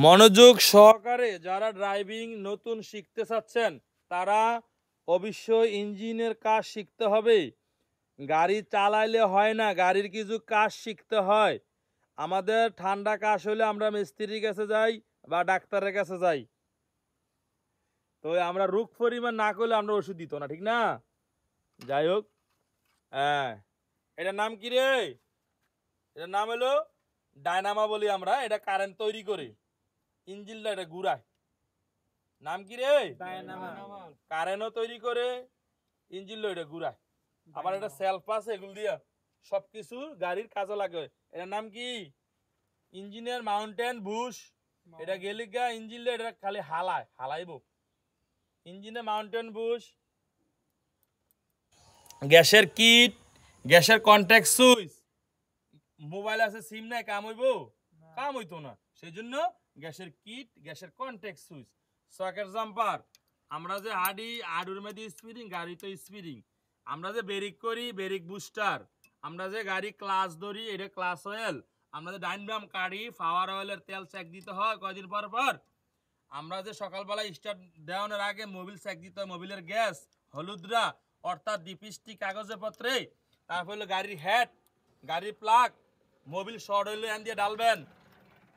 মনোযোগ সহকারে যারা ড্রাইভিং নতুন শিখতে চাচ্ছেন তারা অবশ্যই ইঞ্জিনের কাজ শিখতে হবে। গাড়ি চালাইলে হয় না, গাড়ির কিছু কাজ শিখতে হয়। আমাদের ঠান্ডা কাশ হলে আমরা মিস্ত্রির কাছে যাই বা ডাক্তারের কাছে যাই, তো আমরা রোগ পরিমাণ না করলে আমরা ওষুধ দিত না, ঠিক না? যাই হোক, হ্যাঁ, এটার নাম কি রে? এটার নাম হলো ডায়নামা বলি আমরা। এটা কারেন্ট তৈরি করে ইঞ্জিনটা এটা ঘুরায়। নাম কি রে? ডায়নামা। কারেন্টও তৈরি করে, ইঞ্জিনটা এটা ঘুরায়। আবার এটা সেলফ আছে, এগুলো দিয়া সবকিছু গাড়ির কাজে লাগে। এটার নাম কি? ইঞ্জিনের মাউন্টেন বুশ। এটা গেলে গা ইঞ্জিনটা এটা খালি হালাইব। ইঞ্জিনে মাউন্টেন বুশ, গ্যাসের কিট, গ্যাসের কন্ট্যাক্ট সুইচ। মোবাইল আছে, সিম নাই, কাম হইব? কাম হইতো না। সেই জন্য গ্যাসের কিট, গ্যাসের কন্ট্যাক্ট সুইচ, সকেট জাম্পার। আমরা যে আডুর মধ্যে স্পিরিং, গাড়ি তো স্পিরিং। আমরা যে ব্রেক করি, ব্রেক বুস্টার। আমরা যে গাড়ি ক্লাচ ধরি, এটা ক্লাচ অয়েল। আমরা যে ডাইনবাম কাটি, পাওয়ার অয়েলের তেল চেক দিতে হয় কয়দিন পর পর। আমরা যে সকালবেলা স্টার্ট দেওয়ানোর আগে মোবিল চেক দিতে হয়, মোবিলের গ্যাস, হলুদরা অর্থাৎ ডিপিএসটি কাগজে পত্রে। তারপর হলো গাড়ির হেড, গাড়ির প্লাগ। মোবিল শর্ট হইলে এন দিয়ে ডালবেন।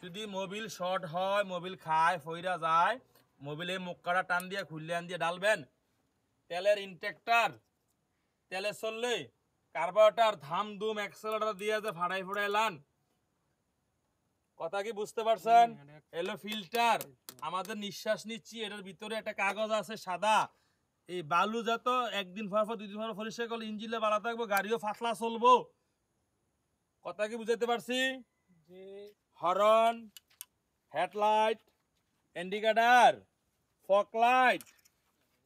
যদি মোবিল শর্ট হয়, মোবিল খায় ফইরা যায়, মোবিলে মুক্কাটা টান দিয়ে খুললে এন দিয়ে ডালবেন। তেলের ইনটেক্টার, তেলে চললে কার্বোরেটর ধাম ধুম অ্যাক্সেলারেটর দিয়ে যে ফাড়াই ফুড়াই লান। কথা কি বুঝতে পারছেন? এলো ফিল্টার, আমাদের নিঃশ্বাস নিচ্ছি, এটার ভিতরে একটা কাগজ আছে সাদা। এই বালু যত একদিন পর পর 2 দিন পর পরিষ্কার করলে ইঞ্জিনটা ভালো থাকবো, গাড়িও ফাটলা চলবো। কথা কি বুঝাইতে পারছি? Horn, headlight, indicator, fog light,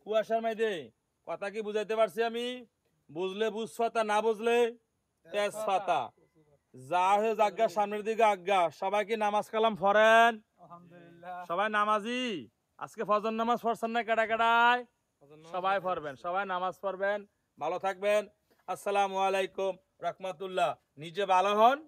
কুয়াশার মধ্যে। কথা কি বুঝাইতে পারছি আমি? বুঝলে বুঝপাতা, না বুঝলে তেজপাতা। যা হয়ে জাগা সামনের দিকে আজ্ঞা। সবাই কি নামাজ কালাম পড়েন? সবাই নামাজি? আজকে ফজর নামাজ পড়ছেন না? কেডা কেডায়? সবাই পড়বেন, সবাই নামাজ পড়বেন। ভালো থাকবেন। আসসালামু আলাইকুম রাহমাতুল্লাহ। নিজে ভালো হন,